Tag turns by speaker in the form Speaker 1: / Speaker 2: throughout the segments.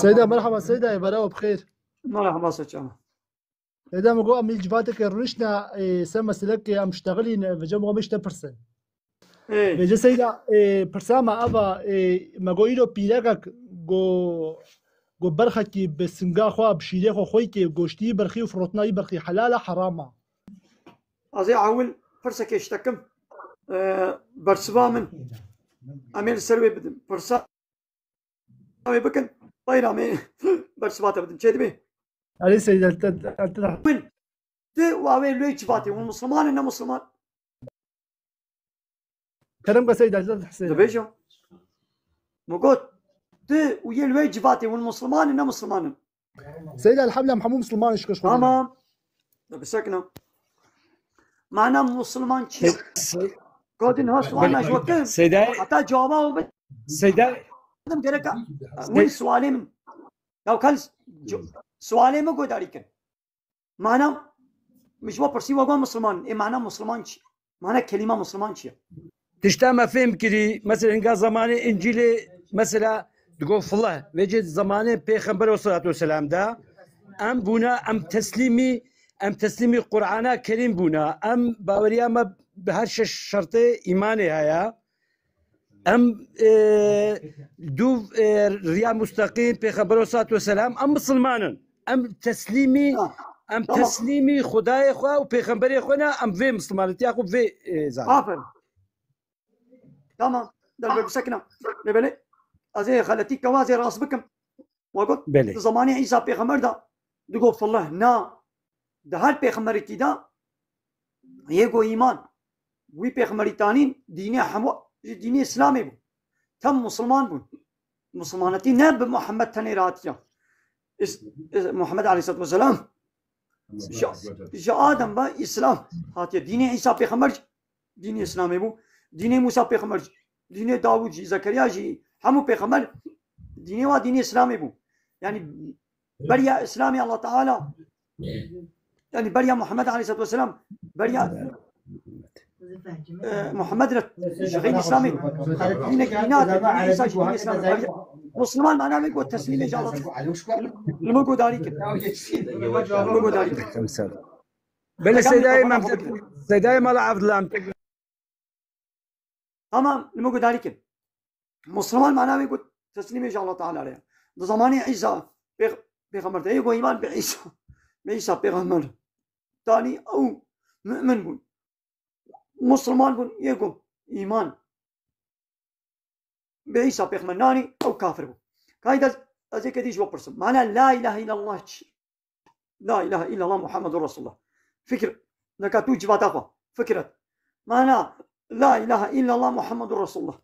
Speaker 1: سيدة مرحبا سيدة براو بخير.
Speaker 2: مرحبا سيدة.
Speaker 1: إذا مقو أمي جباتك رنشنا سما سلك أم اشتغلين في جمع مش تبرسن. بيجي سيدة برسامة أبا مقو إلو بيلاقك جو برخكي بسنجا خوا بشيلة خو خويكي جوشتي برخي وفرطناي برخي حلالة حرامة.
Speaker 2: أزي عول فرسك يشتكم برسبا من أمير السروي بدم فرسا أمي بكن طير أمي برسباته بدم شيء دبي.
Speaker 1: علي سيدة
Speaker 2: من ده وعوين ليه جباتي والمسلمان إنه مسلمان.
Speaker 1: كلامك سيدة حسين.
Speaker 2: دبيجو مقول ده ويا ليه جباتي والمسلمان إنه مسلمان.
Speaker 1: سيدة الحملة محمود مسلمان إيش كش.
Speaker 2: تمام. بسكنا. معنا مسلمان شيء. قادين هالسؤال إيش وقت؟
Speaker 3: سيدة.
Speaker 2: حتى جوابه
Speaker 3: سيدة.
Speaker 2: بدم دركا. من سؤالي من. لو كان سؤالي ما قد عليك. معنا مش وبرسي وقام مسلمان. إيه معنا مسلمان شيء. معنا كلمة مسلمان شيء.
Speaker 3: تشتام فهم كذي مثلا إنجاز زماني إنجيل مثلا تقول الله وجد زماني بيخبر والصلاة والسلام ده أم بنا أم تسليمي قرآن كريم بنا أم باوريا ما بهرش شرطة إيماني هيا أم دو ريا مستقيم بيخبر والصلاة والسلام أم مسلمان أم تسليمي خداي خوا وبيخبري خونا أم في مسلمان تياخو في
Speaker 2: زاد. تمام ده بسكنة ببلي أزي خلتي كوازي راس بكم وقلت زماني عيسى بيغمر ده تقول فالله نا ده هل بيغمر كده يجو إيمان وي بيغمر تانين ديني حمو ديني إسلامي بو تم مسلمان بو مسلمانتي نب محمد تنيراتيا محمد عليه الصلاة والسلام جاء آدم با إسلام هاتي ديني عيسى بيغمر ديني إسلامي بو ديني موسى بيغمر ديني داوود جي زكريا جي همو بيغمر ديني وديني إسلامي بو يعني بريا إسلامي الله تعالى يعني بريا محمد عليه الصلاة والسلام بريا محمد غير إسلامي دينك دينات ديني عيسى ديني إسلامي مسلمان معناه لك والتسليم إن شاء الله الموجود عليك الموجود عليك
Speaker 3: بل سيداي ما عبد الله
Speaker 2: تمام الموجود عليك مسلمان معناه يقول تسليم إن شاء الله تعالى عليه ده زماني عيسى بيغمر ده يقول إيمان بعيسى بيغمر تاني أو مؤمن بون مسلمان بون يقول إيمان بعيسى بيغمر ناني أو كافر بون كايدا أزي كديش وبرسم معناه لا إله إلا الله لا إله إلا الله محمد رسول الله فكر نكاتو جباتاقوا فكرة معناه لا إله إلا الله محمد رسول الله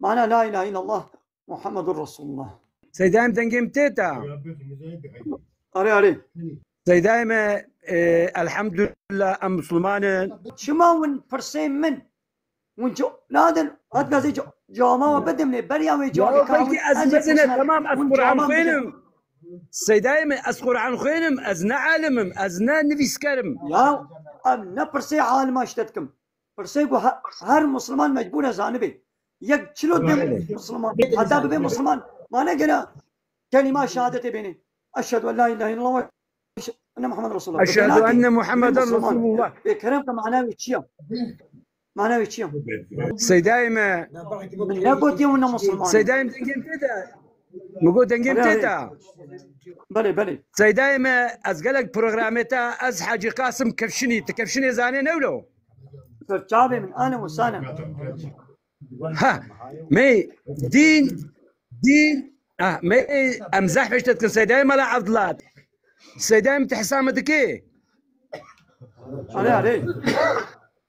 Speaker 2: معناه لا إله إلا الله محمد رسول الله
Speaker 3: سيدايم تنجم تيتا
Speaker 2: أري
Speaker 3: سيدايم الحمد لله أم مسلمان
Speaker 2: شما ون برسيم من ونجو نادر هتقازي جوما وبدمني بريا ويجوا
Speaker 3: أزمتنا تمام أذكر عن خينم سيدايم أذكر عن خينم أزنا عالمم أزنا نفيس كرم
Speaker 2: يا أم نبرسي عالم اشتتكم برسي هر مسلمان مجبور زانبي يك شلو بين مسلمان حتى بين مسلمان ما نقرأ كلمة شهادة بيني أشهد أن لا إله إلا الله أن محمد رسول الله
Speaker 3: أشهد أن محمد رسول الله
Speaker 2: كلامك معناه وشيا معناه وشيا
Speaker 3: سيدايم
Speaker 2: يقول يوم مسلمان
Speaker 3: سيدايم تنجم تيتا مقول تنجم تيتا
Speaker 2: بلي
Speaker 3: سيدايم أزقلك بروغرامتا أز حاجي قاسم تكفشني زاني نولو
Speaker 2: فرجابي من أنا وسانا
Speaker 3: ها مي دين مي امزح باش تذكر سيدايم ملا عبد الله سيدايم تحسامتك ايه
Speaker 2: علي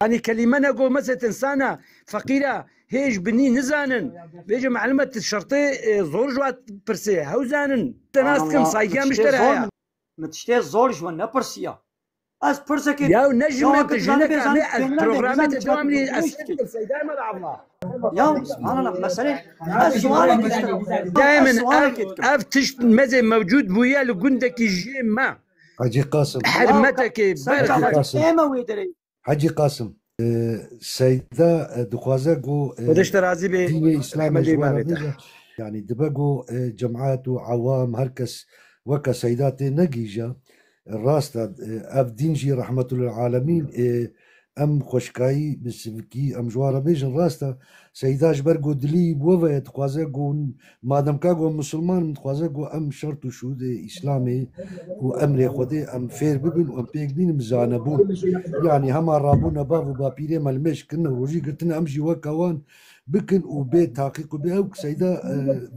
Speaker 3: يعني كلمه نقول مثلا انسانه فقيره هيج بني نزانن بيجي معلومه الشرطي زور جوات برسي هو زانن ناس كم صايقه مشتريها
Speaker 2: متشتي زور جو نبرسيا از برسك
Speaker 3: يا نجم تجنك البروغرامات الدوام لي سيدايم ملا عبد الله
Speaker 2: يا سبحان الله مثلا
Speaker 3: دائما افتش مزي موجود بويا لقندك يجي ما
Speaker 4: حاجي قاسم
Speaker 3: حرمتك
Speaker 4: حاجي قاسم سيدة دخوازة قو
Speaker 3: ودشت رازي بي
Speaker 4: دين إسلام يعني دبقوا جماعات وعوام هركس وكا سيداتي نقيجة الراستا اف دينجي رحمة للعالمين ام خوشكاي بسفكي ام جوارا بيجن راستا سيداش برقو دليب وفا تخوازقو مادام كاقو مسلمان متخوازقو ام شرط شود اسلامي وامري خودي ام فير ببن وام بيك بين مزانبون يعني هما رابونا بابو بابيري مالمش كنا روجي قلتنا امجي وكاوان بكن وبيت تحقيق وبيهوك سيدا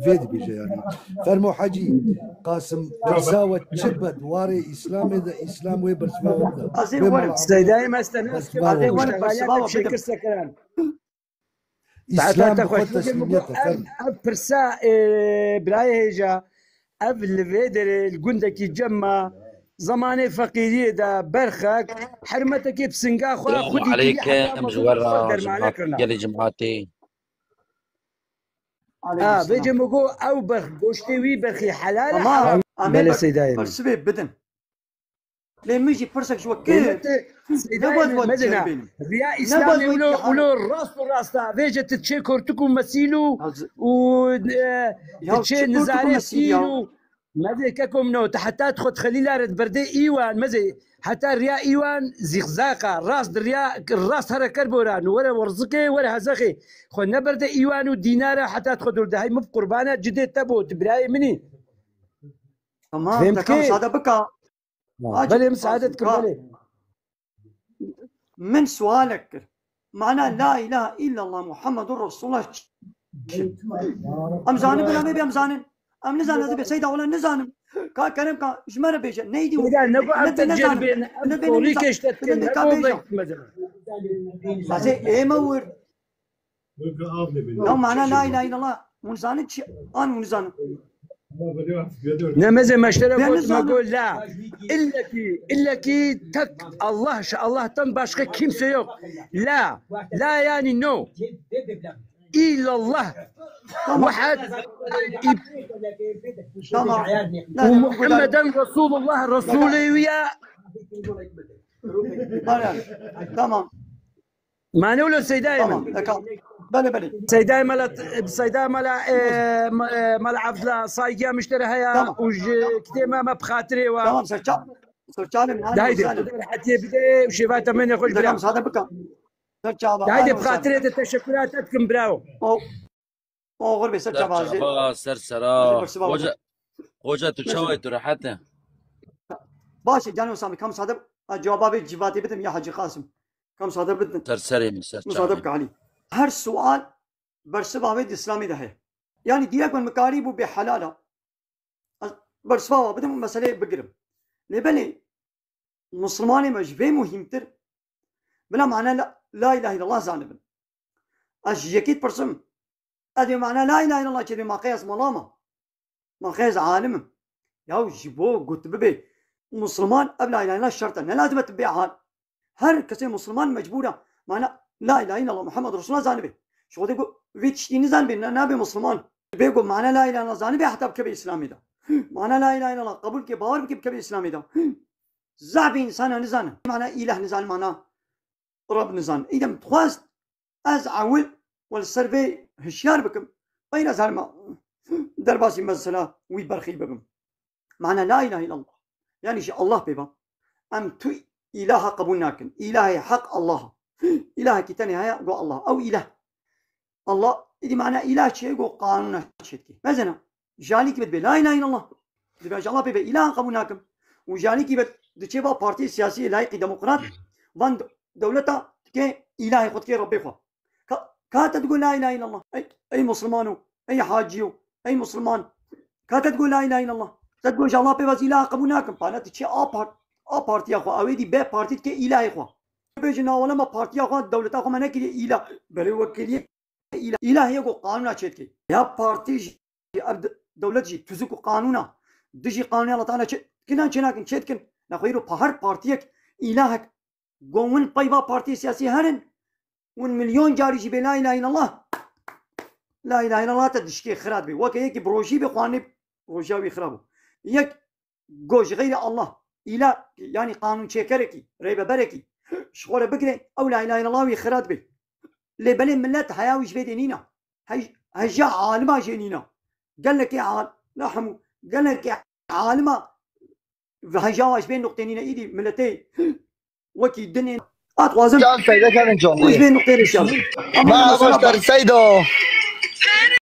Speaker 4: فيد بيجا يعني فرمو حاجي قاسم برزاوة شبت واري إسلامي ذا إسلام ويبر سباوة
Speaker 3: بدا سيداي ما استناس كبادي وشتغاليات بشكل سكران
Speaker 4: إسلام بخوة تسليميته
Speaker 3: برسا براي هيجا أف الفيدر الجندك يجمع زماني فقيرية دا برخك حرمتك بسنقا خوا
Speaker 5: خدي عليك مجورة جمعات قال جمعاتي
Speaker 3: بيجي مقو او برخ قوشتي وي برخي حلال بلا سيداي
Speaker 2: برسبي بدن لين ميجي برسك شو كيف
Speaker 3: مدنا رياء اسلامي ولو الراس والراستا فيجا تتشي كورتكم مسيلو و تتشي نزاري سيلو ماذا كاكم نو حتى تخد خليل بردي ايوان مزي حتى رياء ايوان زيغزاقه راس درياء الراس هرا كربوران ولا ورزقي ولا هزخي خو نبرد ايوان وديناره حتى تخدوا ده هاي مو قربانه جدي تبوت براي مني
Speaker 2: تمام كم ساده بكا
Speaker 3: بلي مساعدتكم بلي
Speaker 2: من سؤالك معناه لا اله الا الله محمد رسول الله امزاني بلا ما بامزانن ام نزان هذا سيدا ولا نزانم كا كلام كا جمره بيجا نيدي
Speaker 3: نبو اتجر بين توريكش تتكلم
Speaker 2: بس ايه مور لو معناه لا اله الا الله ونزانت انا ونزان
Speaker 3: نمزه ما اشترى قلت ما اقول لا الا كي تك الله الله تم باشخه كيمسه yok لا يعني نو إلا الله واحد ومحمدا رسول الله رسولي ويا
Speaker 2: تمام
Speaker 3: ما نقول سيداي
Speaker 2: بلي
Speaker 3: سيداي ملا عفلا صايقه مشتري هيا وج كتيما ما بخاطري
Speaker 2: تمام سرچال
Speaker 3: دايدي حتى بدي وشيفات من يخش
Speaker 2: بلا هذا بكا
Speaker 3: دايدي بخاطري التشكرات اتكم براو
Speaker 2: او غربي سرچا
Speaker 5: سرسرا خوجا تشوي تراحته
Speaker 2: باش جانو سامي كم صادق جوابي جواتي بدم يا حاجي قاسم كم صادق بدم
Speaker 5: سرسري
Speaker 2: مصادق علي هر سؤال برسبه اسلامي ده يعني ديك من مكاريب بحلاله برسبه بدم مساله بقرب لبني مسلماني مجبي مهمتر بلا معنى لا اله الا الله زانبن اش يكيد برسم ادي معنى لا اله الا الله كذي ما قياس ملامه ما قياس عالم يا جيبو قلت ببي مسلمان قبل لا اله الا الله شرطا لازم تبيعها هر كسي مسلمان مجبوره معنى لا اله الا الله محمد رسول الله زانبي شو تقول فيتشتيني زانبي نبي مسلمان بيقول معنى لا اله الا الله زانبي حتى بكبي اسلامي ده معنى لا اله الا الله قبول كي باور بكبي اسلامي ده زعبي انسان نزان معنى اله نزان معنى رب نزان اذا تخواست از عول والسرفي هشيار بكم بين زلمه درباسي مسألة ويبرخي بكم معنى لا اله الا الله يعني شيء الله بيبا ام تو اله قبولناكن الهي حق الله اله كتاني هيا قو الله او اله الله إذا معنى إله شيء قو قانون شيء مثلا جالي كبد لا إله إلا الله إذا الله بيبقى إله قبولناكم وجالي كبد دشيبا بارتي سياسي لايقي ديمقراط وان دولته كي إله خد كي ربي خوا كاتا تقول لا إله إلا الله أي مسلمانو أي حاجيو أي مسلمان كاتا تقول لا إله إلا الله تقول الله بيبقى إله قبولناكم فانا تشي آ بارتي خوا أويدي بي بارتي كي إله خوا بيجنا ولا ما بارتي خوا دولته خوا منا كي إله بل وكيلي إله يقول قانون أشيتك يا بارتي دولتي تزوج قانونا دجي قانون الله تعالى كنا شناكن شيتكن نخيرو بحر بارتيك إلهك قومن طيبة بارتي سياسي هرن والمليون جاري جي لا إله إلا الله لا إله إلا الله تدشكي خراب بي وكي يك بروجي بقواني بروجاوي خرابو يك جوج غير الله إله يعني قانون شيكركي ريبة بركي شغل بكري أو لا إله إلا الله ويخرات بي لبلين ملات حياوي جبيدينينا هجا عالما جينينا قال لك يا عال لا حمو قال لك يا عالمه هجاوش بين نقطتين ايدي ملتي وكي الدنيا اتوازن
Speaker 6: كان سيدة كان جون
Speaker 2: وش بين نقطتين رجال
Speaker 6: ما بشتر سيدو